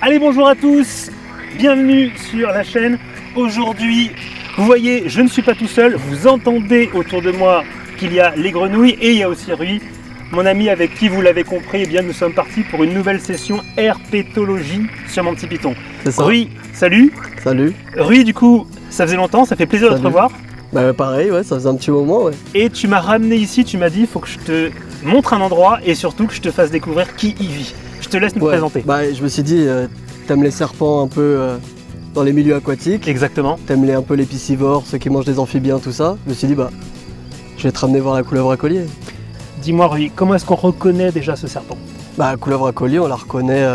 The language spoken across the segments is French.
Allez, bonjour à tous, bienvenue sur la chaîne. Aujourd'hui, vous voyez, je ne suis pas tout seul, vous entendez autour de moi qu'il y a les grenouilles et il y a aussi Rui, mon ami avec qui vous l'avez compris, eh bien, nous sommes partis pour une nouvelle session herpétologie sur mon petit python. C'est ça. Rui, salut. Salut. Rui, du coup, ça faisait longtemps, ça fait plaisir de te revoir. Bah pareil, ouais, ça faisait un petit moment, ouais. Et tu m'as ramené ici, tu m'as dit, il faut que je te montre un endroit et surtout que je te fasse découvrir qui y vit. Je te laisse nous présenter. Bah je me suis dit, t'aimes les serpents un peu dans les milieux aquatiques. Exactement. T'aimes un peu les piscivores, ceux qui mangent des amphibiens, tout ça. Je me suis dit, bah, je vais te ramener voir la couleuvre à collier. Dis-moi Rui, comment est-ce qu'on reconnaît déjà ce serpent? Bah la couleuvre à collier, on la reconnaît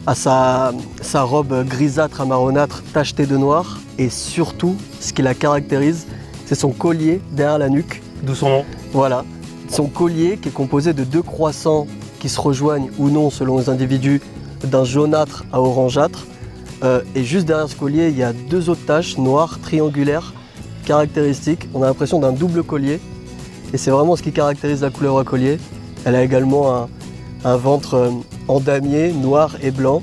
à sa robe grisâtre à marronâtre tachetée de noir. Et surtout, ce qui la caractérise, c'est son collier derrière la nuque. D'où son nom. Voilà, son collier qui est composé de deux croissants qui se rejoignent ou non selon les individus d'un jaunâtre à orangeâtre. Et juste derrière ce collier, il y a deux autres taches noires, triangulaires, caractéristiques. On a l'impression d'un double collier. Et c'est vraiment ce qui caractérise la couleuvre à collier. Elle a également un ventre en damier, noir et blanc.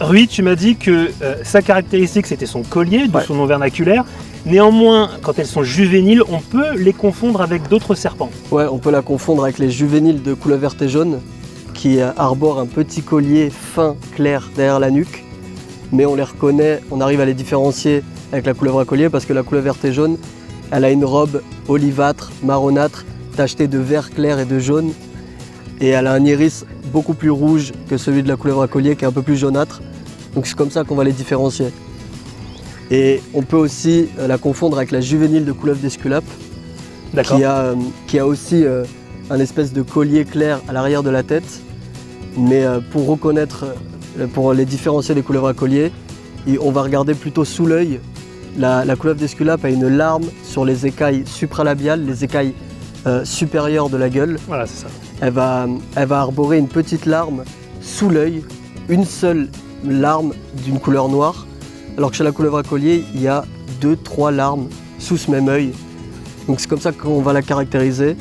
Rui, tu m'as dit que sa caractéristique c'était son collier, d'où son nom vernaculaire. Néanmoins, quand elles sont juvéniles, on peut les confondre avec d'autres serpents. Ouais, on peut la confondre avec les juvéniles de couleuvre verte et jaune qui arborent un petit collier fin, clair derrière la nuque. Mais on les reconnaît, on arrive à les différencier avec la couleuvre à collier parce que la couleuvre verte et jaune, elle a une robe olivâtre, marronâtre, tachetée de vert clair et de jaune. Et elle a un iris beaucoup plus rouge que celui de la couleuvre à collier qui est un peu plus jaunâtre. Donc c'est comme ça qu'on va les différencier. Et on peut aussi la confondre avec la juvénile de couleuvre d'Esculape qui a aussi un espèce de collier clair à l'arrière de la tête. Mais pour reconnaître, pour les différencier des couleuvres à collier, on va regarder plutôt sous l'œil. La couleuvre d'Esculape a une larme sur les écailles supralabiales, les écailles supérieures de la gueule. Voilà, c'est ça. Elle va arborer une petite larme sous l'œil, une seule larme d'une couleur noire, alors que chez la couleuvre à collier, il y a 2-3 larmes sous ce même œil. Donc c'est comme ça qu'on va la caractériser.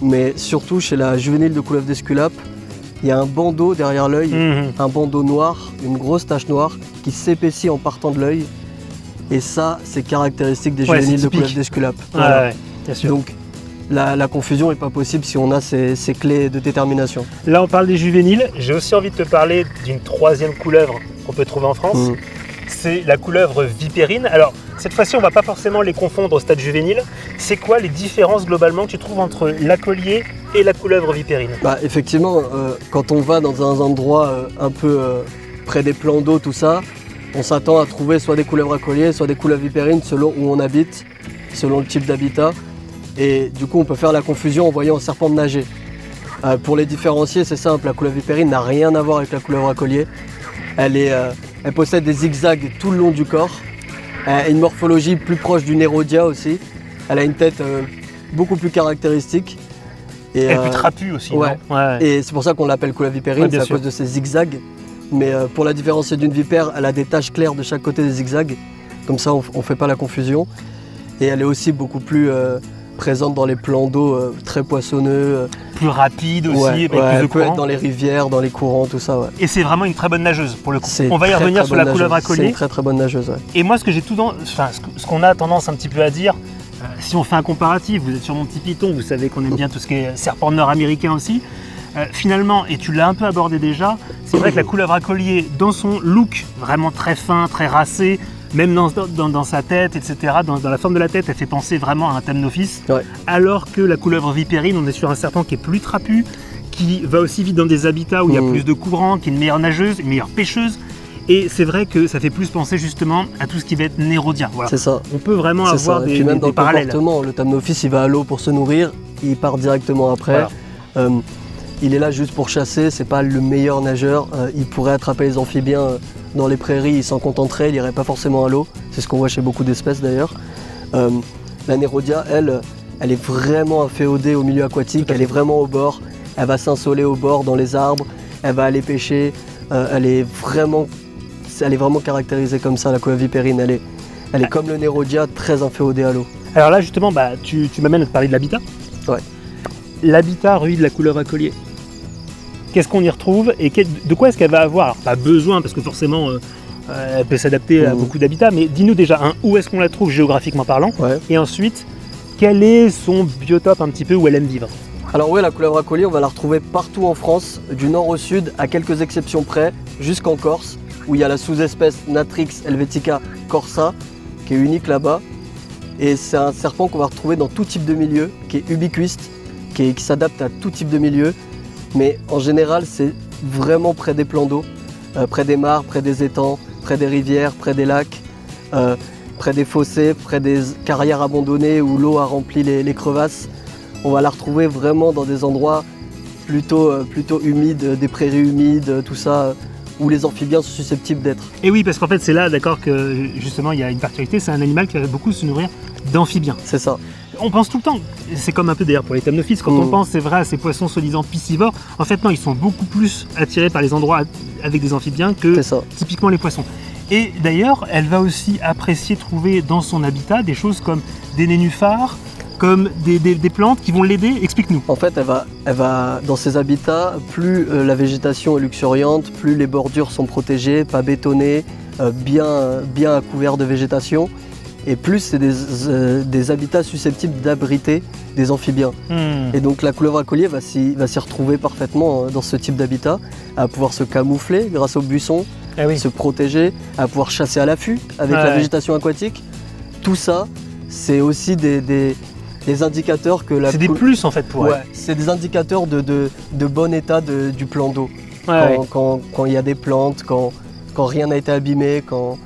Mais surtout chez la juvénile de couleuvre d'Esculape, il y a un bandeau derrière l'œil, un bandeau noir, une grosse tache noire qui s'épaissit en partant de l'œil. Et ça, c'est caractéristique des juvéniles de couleuvre d'Esculape. Voilà. Ouais, bien sûr. Donc la confusion n'est pas possible si on a ces clés de détermination. Là, on parle des juvéniles. J'ai aussi envie de te parler d'une troisième couleuvre qu'on peut trouver en France. C'est la couleuvre vipérine. Alors, cette fois-ci, on ne va pas forcément les confondre au stade juvénile. C'est quoi les différences globalement que tu trouves entre la collier et la couleuvre vipérine? Bah, effectivement, quand on va dans un endroit un peu près des plans d'eau, tout ça, on s'attend à trouver soit des couleuvres à collier, soit des couleuvres vipérines selon où on habite, selon le type d'habitat. Et du coup, on peut faire la confusion en voyant un serpent nager. Pour les différencier, c'est simple, la couleuvre vipérine n'a rien à voir avec la couleuvre à collier. Elle possède des zigzags tout le long du corps. Elle a une morphologie plus proche du Nérodia aussi. Elle a une tête beaucoup plus caractéristique. Et, elle est plus trapue aussi. Ouais. Et c'est pour ça qu'on l'appelle couleuvre vipérine, c'est à cause de ses zigzags. Mais pour la différencier d'une vipère, elle a des taches claires de chaque côté des zigzags. Comme ça, on ne fait pas la confusion. Et elle est aussi beaucoup plus présente dans les plans d'eau très poissonneux. Plus rapide aussi, avec plus de elle peut courant. être dans les rivières, dans les courants, tout ça. Ouais. Et c'est vraiment une très bonne nageuse pour le coup. C'est On va y revenir sur la couleuvre à collier. C'est une très très bonne nageuse. Ouais. Et moi, ce qu'on a tendance un petit peu à dire, si on fait un comparatif, vous êtes sur mon petit python, vous savez qu'on aime bien tout ce qui est serpent nord-américain aussi. Finalement, et tu l'as un peu abordé déjà, c'est vrai que la couleuvre à collier, dans son look vraiment très fin, très racé, même dans sa tête, etc., dans la forme de la tête, elle fait penser vraiment à un Thamnophis. Ouais. Alors que la couleuvre vipérine, on est sur un serpent qui est plus trapu, qui va aussi vite dans des habitats où il y a plus de courant, qui est une meilleure nageuse, une meilleure pêcheuse. Et c'est vrai que ça fait plus penser justement à tout ce qui va être nérodien. Voilà. C'est ça. On peut vraiment avoir des parallèles. Le Thamnophis, il va à l'eau pour se nourrir, il part directement après. Voilà. Il est là juste pour chasser, c'est pas le meilleur nageur. Il pourrait attraper les amphibiens dans les prairies, il s'en contenterait, il irait pas forcément à l'eau. C'est ce qu'on voit chez beaucoup d'espèces d'ailleurs. La Nérodia, elle est vraiment inféodée au milieu aquatique, elle est vraiment au bord. Elle va s'insoler au bord dans les arbres, elle va aller pêcher. Elle est vraiment caractérisée comme ça, la couleuvre vipérine. Elle est comme le Nérodia, très inféodée à l'eau. Alors là justement, tu m'amènes à te parler de l'habitat. Ouais. L'habitat, Rui, de la couleuvre à collier. qu'est-ce qu'on y retrouve et de quoi est-ce qu'elle va avoir? Alors, pas besoin, parce que forcément, elle peut s'adapter à beaucoup d'habitats, mais dis-nous déjà, où est-ce qu'on la trouve géographiquement parlant? Et ensuite, quel est son biotope un petit peu où elle aime vivre? Alors oui, la couleuvre à collier, on va la retrouver partout en France, du nord au sud, à quelques exceptions près, jusqu'en Corse, où il y a la sous-espèce Natrix helvetica corsa, qui est unique là-bas. Et c'est un serpent qu'on va retrouver dans tout type de milieu, qui est ubiquiste, qui s'adapte à tout type de milieu. Mais en général, c'est vraiment près des plans d'eau, près des mares, près des étangs, près des rivières, près des lacs, près des fossés, près des carrières abandonnées où l'eau a rempli les crevasses. On va la retrouver vraiment dans des endroits plutôt humides, des prairies humides, tout ça, où les amphibiens sont susceptibles d'être. Et oui, parce qu'en fait, c'est là, d'accord, que justement, il y a une particularité, c'est un animal qui va beaucoup se nourrir d'amphibiens. C'est ça. On pense tout le temps, c'est comme un peu d'ailleurs pour les thamnophiles, quand on pense, c'est vrai, à ces poissons soi-disant piscivores, en fait non, ils sont beaucoup plus attirés par les endroits avec des amphibiens que typiquement les poissons. Et d'ailleurs, elle va aussi apprécier trouver dans son habitat des choses comme des nénuphars, comme des plantes qui vont l'aider. Explique-nous. En fait, elle va dans ses habitats, plus la végétation est luxuriante, plus les bordures sont protégées, pas bétonnées, bien à couvert de végétation, et plus c'est des habitats susceptibles d'abriter des amphibiens. Et donc la couleuvre à collier va s'y retrouver parfaitement dans ce type d'habitat, à pouvoir se camoufler grâce aux buissons, se protéger, à pouvoir chasser à l'affût avec la végétation aquatique. Tout ça, c'est aussi des indicateurs que la... C'est des plus en fait pour elle. C'est des indicateurs de bon état du plan d'eau. Quand il y a des plantes, quand rien n'a été abîmé, quand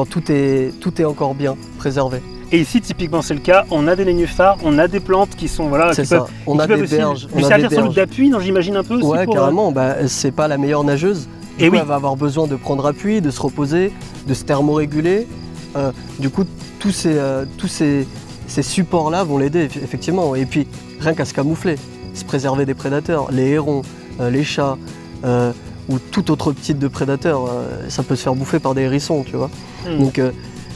tout est encore bien préservé. Et ici, typiquement, c'est le cas. On a des nénuphars, on a des plantes qui sont on a des berges. Lui servir sans doute d'appui, non, j'imagine un peu aussi. Ouais, carrément. C'est pas la meilleure nageuse. Du coup, elle va avoir besoin de prendre appui, de se reposer, de se thermoréguler. Du coup, tous ces supports-là vont l'aider, effectivement. Et puis, rien qu'à se camoufler, se préserver des prédateurs, les hérons, les chats, ou tout autre type de prédateur. Ça peut se faire bouffer par des hérissons, tu vois. Donc,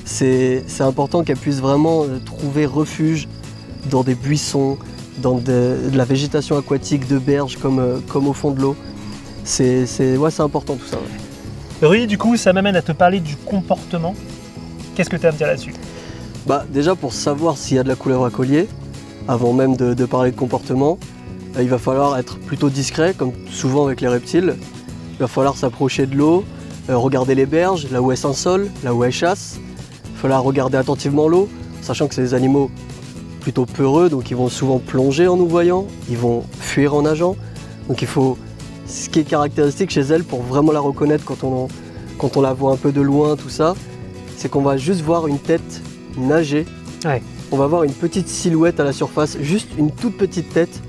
c'est important qu'elle puisse vraiment trouver refuge dans des buissons, dans de la végétation aquatique, de berges comme au fond de l'eau. C'est important tout ça. Rui, du coup, ça m'amène à te parler du comportement. Qu'est-ce que tu as à me dire là-dessus? Déjà, pour savoir s'il y a de la couleuvre à collier, avant même de parler de comportement, il va falloir être plutôt discret, comme souvent avec les reptiles. Il va falloir s'approcher de l'eau, regarder les berges, là où elles s'insolent, là où elles chassent. Il va falloir regarder attentivement l'eau, sachant que c'est des animaux plutôt peureux, donc ils vont souvent plonger en nous voyant, ils vont fuir en nageant. Donc il faut... Ce qui est caractéristique chez elle, pour vraiment la reconnaître quand on la voit un peu de loin, tout ça, c'est qu'on va juste voir une tête nager. On va voir une petite silhouette à la surface, juste une toute petite tête,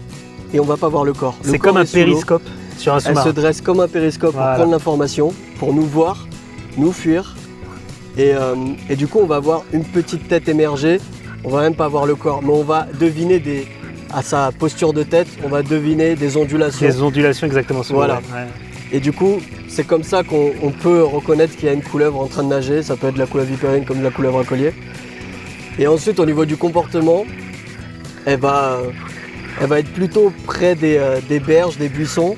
et on va pas voir le corps. C'est comme un périscope sur un sous-marin. Elle se dresse comme un périscope pour prendre l'information, pour nous voir, nous fuir. Et du coup, on va voir une petite tête émerger. On va même pas voir le corps, mais on va deviner à sa posture de tête, on va deviner des ondulations. Des ondulations exactement. Voilà. Et du coup, c'est comme ça qu'on peut reconnaître qu'il y a une couleuvre en train de nager. Ça peut être de la couleuvre vipérine comme de la couleuvre à collier. Et ensuite, au niveau du comportement, elle va être plutôt près des berges, des buissons.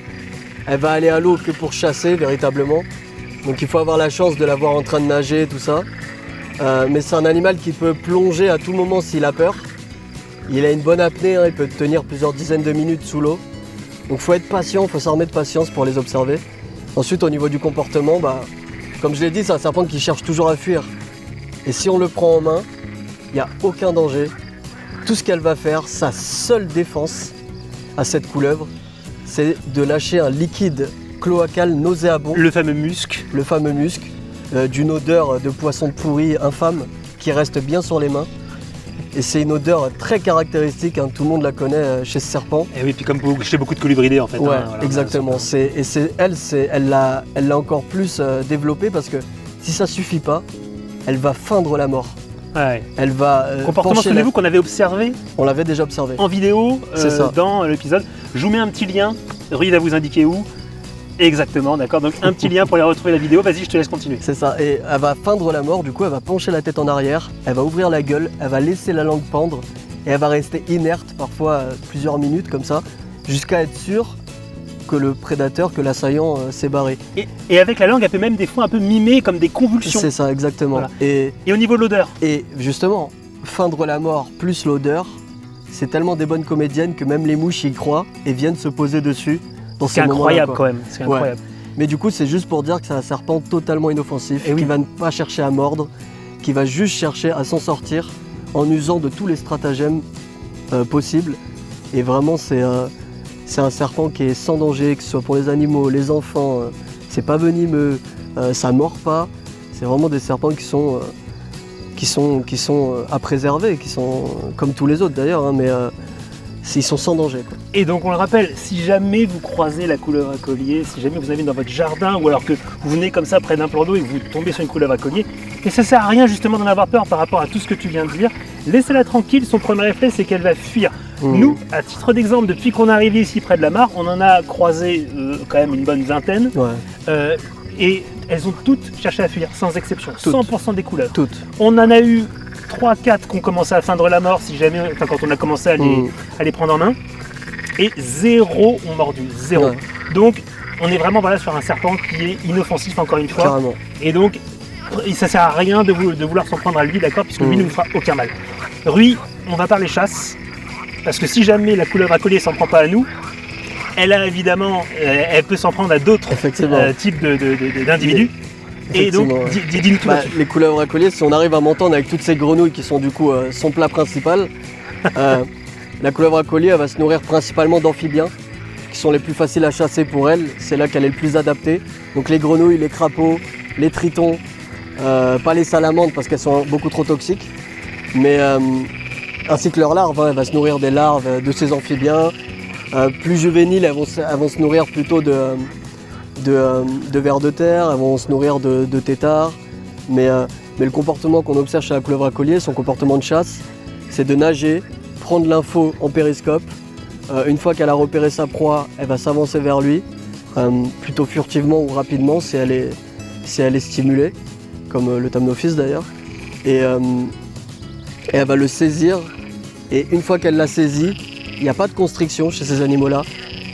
Elle va aller à l'eau que pour chasser véritablement. Donc il faut avoir la chance de la voir en train de nager, tout ça. Mais c'est un animal qui peut plonger à tout moment s'il a peur. Il a une bonne apnée, il peut tenir plusieurs dizaines de minutes sous l'eau. Donc il faut être patient, il faut s'armer de patience pour les observer. Ensuite, au niveau du comportement, comme je l'ai dit, c'est un serpent qui cherche toujours à fuir. Et si on le prend en main, il n'y a aucun danger. Tout ce qu'elle va faire, sa seule défense à cette couleuvre, c'est de lâcher un liquide cloacal nauséabond. Le fameux musc. Le fameux musc, d'une odeur de poisson pourri infâme qui reste bien sur les mains. Et c'est une odeur très caractéristique, tout le monde la connaît chez ce serpent. Et oui, puis comme chez beaucoup de colibridés en fait. Ouais, exactement. Elle l'a encore plus développée parce que si ça suffit pas, elle va feindre la mort. Elle va comportement, souvenez-vous qu'on avait observé. On l'avait déjà observé. En vidéo, dans l'épisode. Je vous mets un petit lien. Rui va vous indiquer où. Exactement, d'accord. Donc un petit lien pour aller retrouver la vidéo. Vas-y, je te laisse continuer. C'est ça. Et elle va feindre la mort. Du coup, elle va pencher la tête en arrière. Elle va ouvrir la gueule. Elle va laisser la langue pendre. Et elle va rester inerte, parfois plusieurs minutes comme ça, jusqu'à être sûre que le prédateur, que l'assaillant s'est barré. Et avec la langue, elle peut même des fois un peu mimer comme des convulsions. C'est ça, exactement. Voilà. Et au niveau de l'odeur? Et justement, feindre la mort plus l'odeur, c'est tellement des bonnes comédiennes que même les mouches y croient et viennent se poser dessus dans ces moments-là. C'est incroyable quand même, c'est incroyable. Mais du coup, c'est juste pour dire que c'est un serpent totalement inoffensif, qui va ne pas chercher à mordre, qui va juste chercher à s'en sortir en usant de tous les stratagèmes possibles. Et vraiment, c'est un serpent qui est sans danger, que ce soit pour les animaux, les enfants. C'est pas venimeux, ça mord pas. C'est vraiment des serpents qui sont à préserver, qui sont comme tous les autres d'ailleurs, hein, mais ils sont sans danger, quoi. Et donc on le rappelle, si jamais vous croisez la couleuvre à collier, si jamais vous avez dans votre jardin ou alors que vous venez comme ça près d'un plan d'eau et que vous tombez sur une couleuvre à collier, et ça sert à rien justement d'en avoir peur par rapport à tout ce que tu viens de dire, laissez-la tranquille, son premier réflexe c'est qu'elle va fuir. Nous, à titre d'exemple, depuis qu'on est arrivé ici près de la mare, on en a croisé quand même une bonne vingtaine. Et elles ont toutes cherché à fuir, sans exception, toutes. 100% des couleuvres. Toutes. On en a eu 3-4 qui ont commencé à feindre la mort, si jamais, quand on a commencé à les prendre en main. Et 0 ont mordu, 0. Ouais. Donc, on est vraiment sur un serpent qui est inoffensif, encore une fois. Carrément. Et donc, ça sert à rien de vouloir s'en prendre à lui, d'accord, puisque lui ne vous fera aucun mal. Rui, on va parler chasse, parce que si jamais la couleuvre à collier s'en prend pas à nous, elle a évidemment, elle peut s'en prendre à d'autres types d'individus. Et donc, dis-nous tout là-dessus. Les couleuvres à collier, si on arrive à m'entendre avec toutes ces grenouilles qui sont du coup son plat principal, la couleuvre à collier, elle va se nourrir principalement d'amphibiens, qui sont les plus faciles à chasser pour elle. C'est là qu'elle est le plus adaptée. Donc les grenouilles, les crapauds, les tritons, pas les salamandres parce qu'elles sont beaucoup trop toxiques, mais ainsi que leurs larves, hein, elle va se nourrir des larves de ces amphibiens. Plus juvéniles, elles vont se nourrir plutôt de vers de terre, elles vont se nourrir de têtards. Mais le comportement qu'on observe chez la couleuvre à collier, son comportement de chasse, c'est de nager, prendre l'info en périscope. Une fois qu'elle a repéré sa proie, elle va s'avancer vers lui, plutôt furtivement ou rapidement si elle est stimulée, comme le Thamnophis d'ailleurs. Et elle va le saisir, et une fois qu'elle l'a saisi, il n'y a pas de constriction chez ces animaux-là.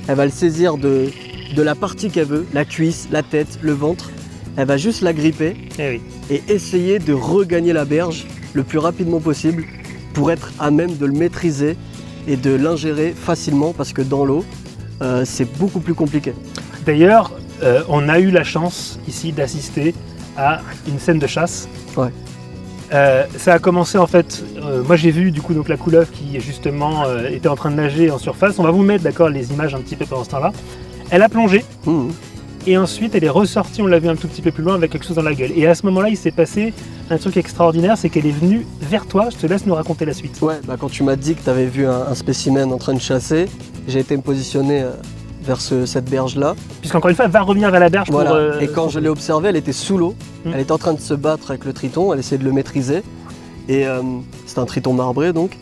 Elle va le saisir de la partie qu'elle veut, la cuisse, la tête, le ventre. Elle va juste la gripper et essayer de regagner la berge le plus rapidement possible pour être à même de le maîtriser et de l'ingérer facilement parce que dans l'eau, c'est beaucoup plus compliqué. D'ailleurs, on a eu la chance ici d'assister à une scène de chasse. Ouais. Ça a commencé en fait, moi j'ai vu du coup donc la couleuvre qui justement était en train de nager en surface. On va vous mettre d'accord les images un petit peu pendant ce temps-là. Elle a plongé et ensuite elle est ressortie, on l'a vu un tout petit peu plus loin avec quelque chose dans la gueule. Et à ce moment-là il s'est passé un truc extraordinaire, c'est qu'elle est venue vers toi. Je te laisse nous raconter la suite. Ouais, quand tu m'as dit que tu avais vu un spécimen en train de chasser, j'ai été me positionner vers cette berge-là. Puisqu'encore une fois, elle va revenir vers la berge pour... Et quand je l'ai observée, elle était sous l'eau. Elle était en train de se battre avec le triton, elle essayait de le maîtriser. Et c'est un triton marbré donc.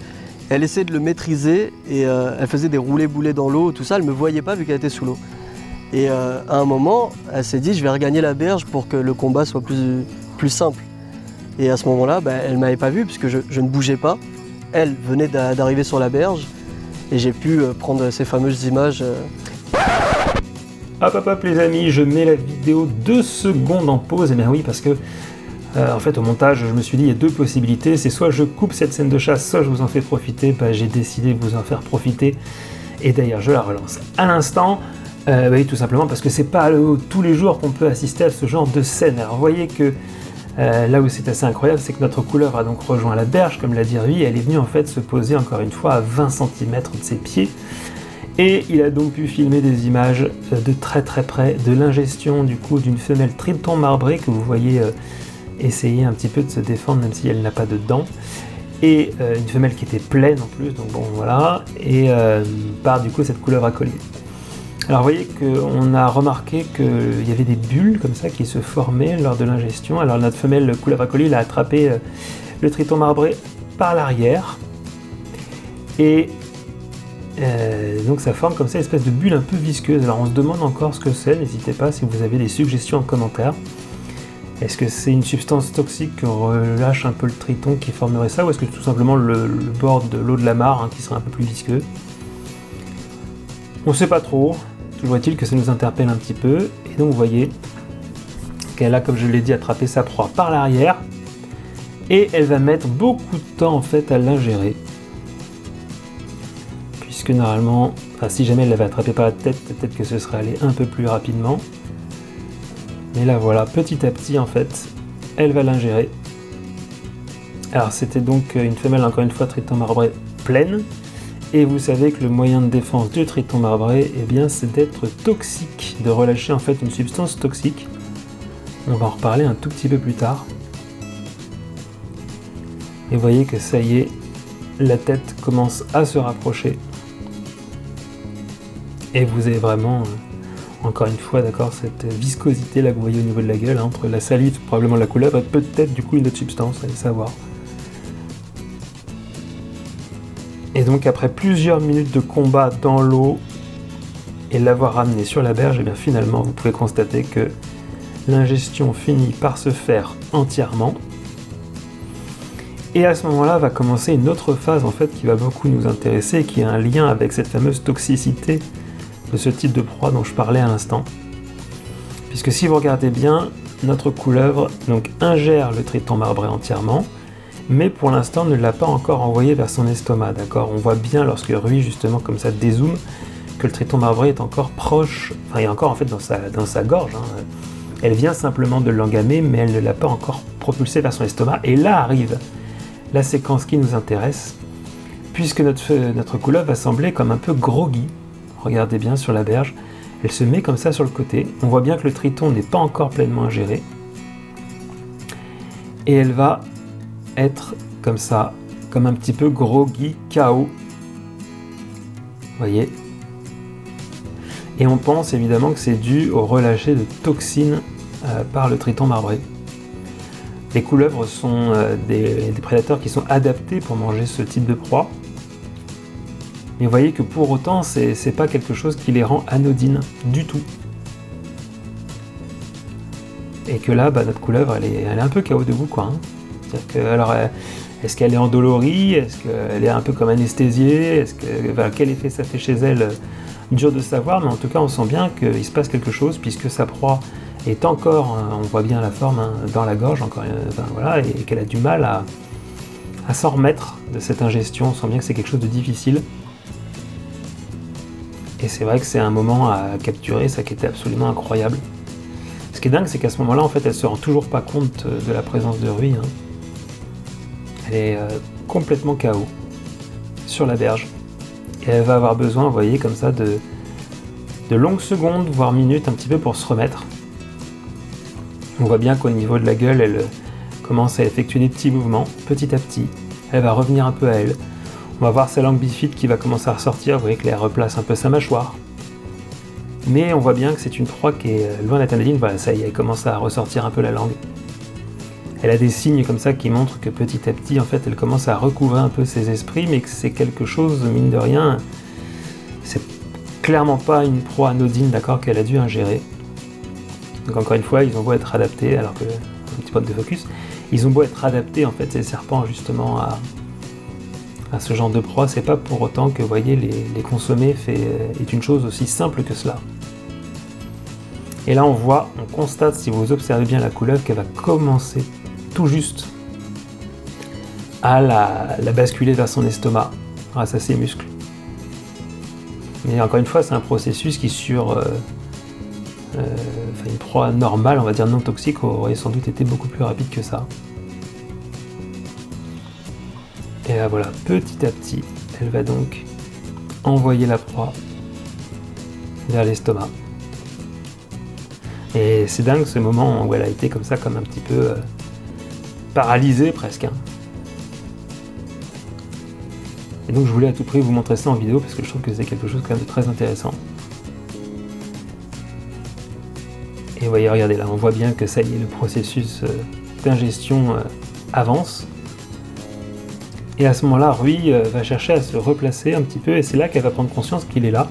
Elle essayait de le maîtriser et elle faisait des roulés-boulés dans l'eau, tout ça. Elle ne me voyait pas vu qu'elle était sous l'eau. Et à un moment, elle s'est dit, je vais regagner la berge pour que le combat soit plus simple. Et à ce moment-là, elle ne m'avait pas vu puisque je ne bougeais pas. Elle venait d'arriver sur la berge et j'ai pu prendre ces fameuses images. Hop les amis, je mets la vidéo 2 secondes en pause. Et bien oui, parce que en fait au montage, je me suis dit il y a 2 possibilités. C'est soit je coupe cette scène de chasse, soit je vous en fais profiter. J'ai décidé de vous en faire profiter. Et d'ailleurs, je la relance à l'instant. Oui, tout simplement parce que c'est pas tous les jours qu'on peut assister à ce genre de scène. Alors vous voyez que là où c'est assez incroyable, c'est que notre couleuvre a donc rejoint la berge, comme l'a dit Rui. Elle est venue en fait se poser encore une fois à 20 cm de ses pieds. Et il a donc pu filmer des images de très près de l'ingestion du coup d'une femelle triton marbré que vous voyez essayer un petit peu de se défendre même si elle n'a pas de dents. Et une femelle qui était pleine en plus, donc bon voilà, et par du coup cette couleuvre à collier. Alors vous voyez qu'on a remarqué qu'il y avait des bulles comme ça qui se formaient lors de l'ingestion. Alors notre femelle couleuvre à collier a attrapé le triton marbré par l'arrière. Et donc ça forme comme ça une espèce de bulle un peu visqueuse. Alors on se demande encore ce que c'est, n'hésitez pas si vous avez des suggestions en commentaire. Est-ce que c'est une substance toxique que relâche un peu le triton qui formerait ça, ou est-ce que c'est tout simplement le bord de l'eau de la mare qui serait un peu plus visqueux? On sait pas trop. Toujours est-il que ça nous interpelle un petit peu. Et donc vous voyez qu'elle a, comme je l'ai dit, attrapé sa proie par l'arrière. Et elle va mettre beaucoup de temps en fait à l'ingérer. Puisque normalement, si jamais elle l'avait attrapé par la tête, peut-être que ce serait allé un peu plus rapidement. Mais là voilà, petit à petit en fait, elle va l'ingérer. Alors c'était donc une femelle, encore une fois, triton marbré pleine. Et vous savez que le moyen de défense du triton marbré, eh bien, c'est d'être toxique, de relâcher en fait une substance toxique. On va en reparler un tout petit peu plus tard. Et vous voyez que ça y est, la tête commence à se rapprocher. Et vous avez vraiment, encore une fois, d'accord, cette viscosité là que vous voyez au niveau de la gueule, entre la salive, probablement la couleuvre, et peut-être du coup une autre substance, allez savoir. Et donc après plusieurs minutes de combat dans l'eau et l'avoir ramené sur la berge, et bien finalement vous pouvez constater que l'ingestion finit par se faire entièrement. Et à ce moment-là va commencer une autre phase en fait qui va beaucoup nous intéresser, qui a un lien avec cette fameuse toxicité de ce type de proie dont je parlais à l'instant. Puisque si vous regardez bien, notre couleuvre donc ingère le triton marbré entièrement, mais pour l'instant ne l'a pas encore envoyé vers son estomac, d'accord. On voit bien lorsque Rui justement comme ça dézoome que le triton marbré est encore proche, enfin il est encore en fait dans sa gorge, hein. Elle vient simplement de l'engamer, mais elle ne l'a pas encore propulsé vers son estomac, et là arrive la séquence qui nous intéresse, puisque notre couleuvre va sembler comme un peu groggy. Regardez bien sur la berge, elle se met comme ça sur le côté, on voit bien que le triton n'est pas encore pleinement ingéré, et elle va être comme ça, comme un petit peu groggy, KO. Vous voyez ? Et on pense évidemment que c'est dû au relâché de toxines par le triton marbré. Les couleuvres sont des prédateurs qui sont adaptés pour manger ce type de proie. Mais vous voyez que pour autant, c'est pas quelque chose qui les rend anodines du tout. Et que là, notre couleuvre, elle est un peu KO debout, quoi. Hein. Alors, est-ce qu'elle est endolorie? Est-ce qu'elle est un peu comme anesthésiée? Quel effet ça fait chez elle? Dur de savoir, mais en tout cas, on sent bien qu'il se passe quelque chose, puisque sa proie est encore, on voit bien la forme dans la gorge, encore, voilà, et qu'elle a du mal à s'en remettre de cette ingestion. On sent bien que c'est quelque chose de difficile. Et c'est vrai que c'est un moment à capturer, ça qui était absolument incroyable. Ce qui est dingue, c'est qu'à ce moment-là, en fait, elle se rend toujours pas compte de la présence de Rui. Hein. Elle est complètement KO sur la berge. Et elle va avoir besoin, vous voyez, comme ça, de longues secondes, voire minutes, un petit peu pour se remettre. On voit bien qu'au niveau de la gueule, elle commence à effectuer des petits mouvements, petit à petit. Elle va revenir un peu à elle. On va voir sa langue bifide qui va commencer à ressortir. Vous voyez qu'elle replace un peu sa mâchoire. Mais on voit bien que c'est une proie qui est loin d'être anodine. Voilà, ça y est, elle commence à ressortir un peu la langue. Elle a des signes comme ça qui montrent que petit à petit, en fait, elle commence à recouvrer un peu ses esprits, mais que c'est quelque chose, mine de rien, c'est clairement pas une proie anodine, d'accord, qu'elle a dû ingérer. Donc encore une fois, ils ont beau être adaptés, alors que, un petit problème de focus, ils ont beau être adaptés, en fait, ces serpents, justement, à ce genre de proie, c'est pas pour autant que, vous voyez, les consommer est une chose aussi simple que cela. Et là, on constate, si vous observez bien la couleuvre, qu'elle va commencer tout juste à la basculer vers son estomac, grâce à ses muscles. Mais encore une fois, c'est un processus qui, sur une proie normale, on va dire non toxique, aurait sans doute été beaucoup plus rapide que ça. Et là, voilà, petit à petit, elle va donc envoyer la proie vers l'estomac. Et c'est dingue ce moment où elle a été comme ça, comme un petit peu paralysée presque. Hein. Et donc je voulais à tout prix vous montrer ça en vidéo parce que je trouve que c'est quelque chose quand même de très intéressant. Et vous voyez, regardez là, on voit bien que ça y est, le processus d'ingestion avance. Et à ce moment-là, Rui va chercher à se replacer un petit peu et c'est là qu'elle va prendre conscience qu'il est là.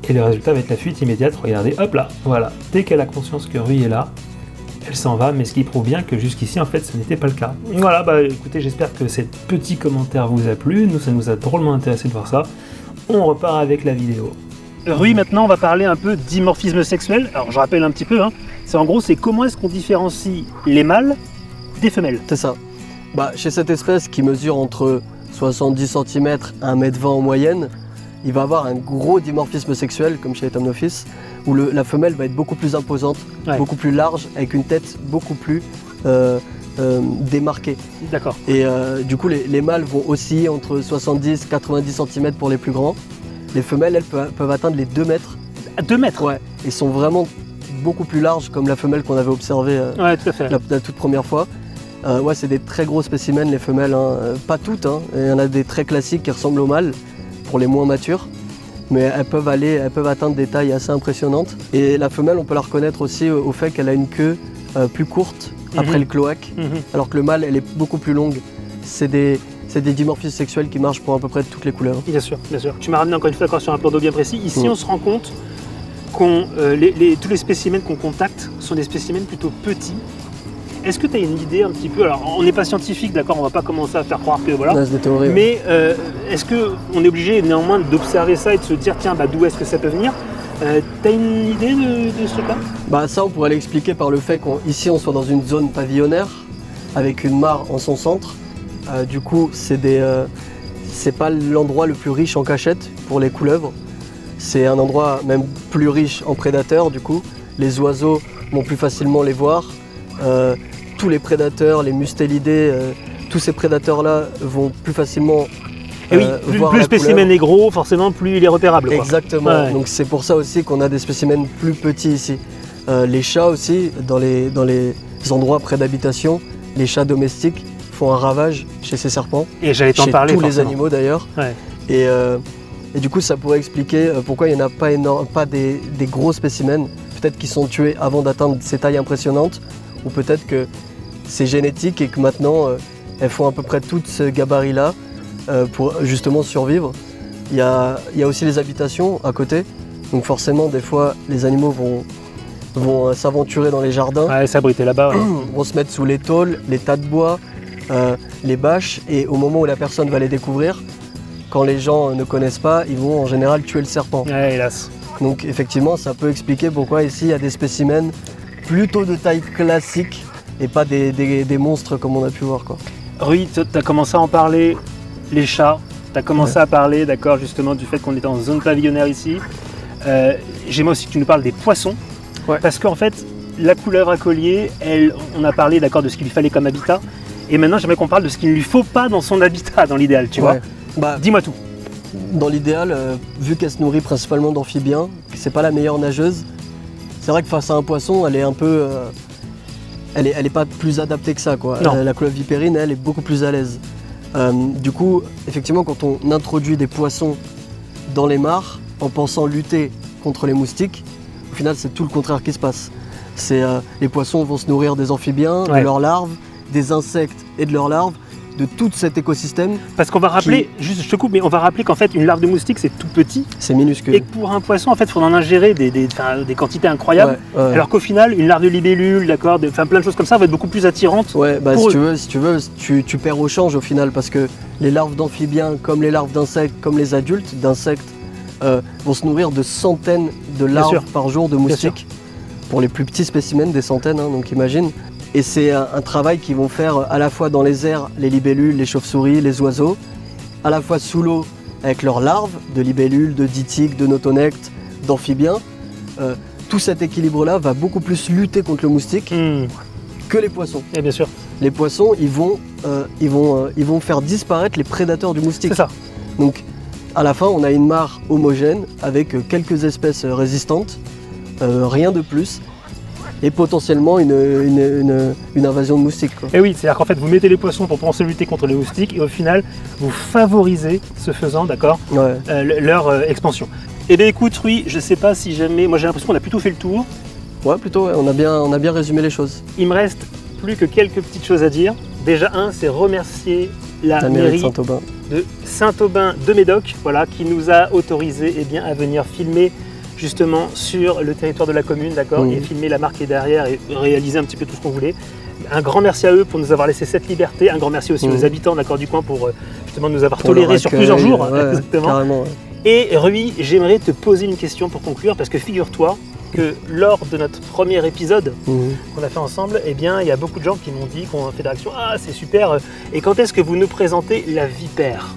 Et le résultat va être la fuite immédiate, regardez, hop là, voilà. Dès qu'elle a conscience que Rui est là, elle s'en va, mais ce qui prouve bien que jusqu'ici, en fait, ce n'était pas le cas. Voilà, écoutez, j'espère que ce petit commentaire vous a plu, nous, ça nous a drôlement intéressé de voir ça. On repart avec la vidéo. Rui, maintenant on va parler un peu dimorphisme sexuel. Alors je rappelle un petit peu, hein. C'est comment est-ce qu'on différencie les mâles des femelles. C'est ça. Chez cette espèce qui mesure entre 70 cm et 1,20 m en moyenne, il va avoir un gros dimorphisme sexuel, comme chez les Thamnophis, où la femelle va être beaucoup plus imposante, beaucoup plus large, avec une tête beaucoup plus démarquée. D'accord. Et du coup, les mâles vont osciller entre 70 et 90 cm pour les plus grands. Les femelles, elles peuvent atteindre les 2 mètres. 2 mètres. Ouais. Ils sont vraiment beaucoup plus larges, comme la femelle qu'on avait observée tout à fait. la toute première fois. C'est des très gros spécimens, les femelles. Hein. Pas toutes, hein. Il y en a des très classiques qui ressemblent aux mâles, pour les moins matures. Mais elles peuvent atteindre des tailles assez impressionnantes. Et la femelle, on peut la reconnaître aussi au fait qu'elle a une queue plus courte après le cloaque, alors que le mâle, elle est beaucoup plus longue. C'est des dimorphismes sexuels qui marchent pour à peu près toutes les couleurs. Bien sûr, bien sûr. Tu m'as ramené encore une fois sur un plan d'eau bien précis. Ici, on se rend compte que tous les spécimens qu'on contacte sont des spécimens plutôt petits. Est-ce que tu as une idée un petit peu, alors on n'est pas scientifique, d'accord, on va pas commencer à faire croire que voilà, c'est des théories, mais est-ce qu'on est obligé néanmoins d'observer ça et de se dire tiens, d'où est-ce que ça peut venir? T'as une idée de ce truc-là? Ça, on pourrait l'expliquer par le fait qu'ici on soit dans une zone pavillonnaire avec une mare en son centre. Du coup, c'est pas l'endroit le plus riche en cachette pour les couleuvres. C'est un endroit même plus riche en prédateurs. Du coup, les oiseaux vont plus facilement les voir. Tous les prédateurs, les mustélidés, tous ces prédateurs-là vont plus facilement voir plus le spécimen est gros, forcément, plus il est repérable. Quoi. Exactement. Ouais. Donc c'est pour ça aussi qu'on a des spécimens plus petits ici. Les chats aussi, dans les endroits près d'habitation, les chats domestiques font un ravage chez ces serpents. Et j'allais t'en parler. Tous les animaux d'ailleurs. Ouais. Et du coup, ça pourrait expliquer pourquoi il n'y en a pas des gros spécimens. Peut-être qu'ils sont tués avant d'atteindre ces tailles impressionnantes, ou peut-être que c'est génétique et que maintenant elles font à peu près tout ce gabarit-là pour justement survivre. Il y a aussi les habitations à côté, donc forcément des fois les animaux vont s'aventurer dans les jardins. Ouais, s'abriter là-bas. Ouais. Vont se mettre sous les tôles, les tas de bois, les bâches, et au moment où la personne va les découvrir, quand les gens ne connaissent pas, ils vont en général tuer le serpent. Ouais, hélas. Donc effectivement, ça peut expliquer pourquoi ici il y a des spécimens plutôt de taille classique et pas des monstres comme on a pu voir, quoi. Rui, tu as commencé à en parler, les chats, tu as commencé à parler, d'accord, justement du fait qu'on était en zone pavillonnaire ici. J'aimerais aussi que tu nous parles des poissons, parce qu'en fait, la couleuvre à collier, on a parlé, d'accord, de ce qu'il lui fallait comme habitat, et maintenant j'aimerais qu'on parle de ce qu'il ne lui faut pas dans son habitat, dans l'idéal, tu vois. Dis-moi tout. Dans l'idéal, vu qu'elle se nourrit principalement d'amphibiens, c'est pas la meilleure nageuse, c'est vrai que face à un poisson, elle est un peu... elle est pas plus adaptée que ça, quoi. La couleuvre vipérine, elle est beaucoup plus à l'aise. Du coup, effectivement, quand on introduit des poissons dans les mares, en pensant lutter contre les moustiques, au final, c'est tout le contraire qui se passe. Les poissons vont se nourrir des amphibiens, de leurs larves, des insectes et de leurs larves, de tout cet écosystème. Parce qu'on va rappeler, juste je te coupe, mais on va rappeler qu'en fait une larve de moustique c'est tout petit. C'est minuscule. Et que pour un poisson en fait il faut en ingérer des quantités incroyables. Alors qu'au final une larve de libellule, d'accord, plein de choses comme ça va être beaucoup plus attirante. Si tu veux, tu perds au change au final, parce que les larves d'amphibiens comme les larves d'insectes, comme les adultes d'insectes vont se nourrir de centaines de larves par jour de moustiques. Pour les plus petits spécimens, des centaines, hein, donc imagine. Et c'est un travail qu'ils vont faire à la fois dans les airs, les libellules, les chauves-souris, les oiseaux, à la fois sous l'eau avec leurs larves de libellules, de ditiques, de notonectes, d'amphibiens. Tout cet équilibre-là va beaucoup plus lutter contre le moustique que les poissons. Et bien sûr. Les poissons, ils vont faire disparaître les prédateurs du moustique. C'est ça. Donc à la fin, on a une mare homogène avec quelques espèces résistantes, rien de plus. Et potentiellement une invasion de moustiques. Et oui, c'est-à-dire qu'en fait vous mettez les poissons pour penser lutter contre les moustiques et au final vous favorisez, ce faisant, d'accord, leur expansion. Et bien écoute Rui, je sais pas si jamais, moi j'ai l'impression qu'on a plutôt fait le tour. Ouais, plutôt, on a bien résumé les choses. Il me reste plus que quelques petites choses à dire. Déjà c'est remercier la mairie de Saint-Aubin de Médoc, voilà, qui nous a autorisé à venir filmer justement sur le territoire de la commune, d'accord, et filmer la marque qui est derrière et réaliser un petit peu tout ce qu'on voulait. Un grand merci à eux pour nous avoir laissé cette liberté, un grand merci aussi aux habitants, d'accord, du coin pour justement nous avoir tolérés sur plusieurs jours. Exactement. Carrément, Et Rui, j'aimerais te poser une question pour conclure, parce que figure-toi que lors de notre premier épisode qu'on a fait ensemble, eh bien, il y a beaucoup de gens qui m'ont dit, qu'on a fait des réactions, ah c'est super, et quand est-ce que vous nous présentez la vipère?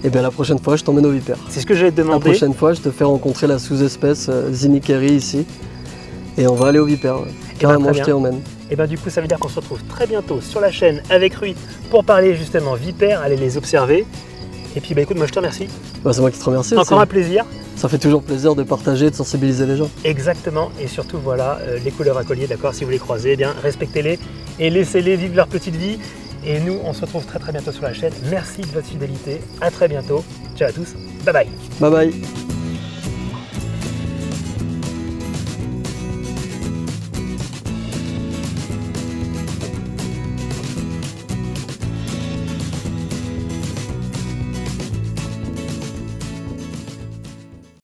Et bien la prochaine fois, je t'emmène au vipère. C'est ce que j'allais te La demander. prochaine fois, je te fais rencontrer la sous-espèce Zinnikeri ici. Et on va aller au vipère. Carrément, très je bien. t'y emmène. Et bien du coup, ça veut dire qu'on se retrouve très bientôt sur la chaîne avec Rui pour parler justement vipères, aller les observer. Et puis écoute, moi je te remercie. Bah, c'est moi qui te remercie. Encore aussi. un plaisir. Ça fait toujours plaisir de partager, de sensibiliser les gens. Exactement, et surtout voilà, les couleuvres à collier, d'accord, si vous les croisez, eh bien respectez-les et laissez-les vivre leur petite vie. Et nous, on se retrouve très très bientôt sur la chaîne. Merci de votre fidélité, à très bientôt. Ciao à tous, bye bye. Bye bye.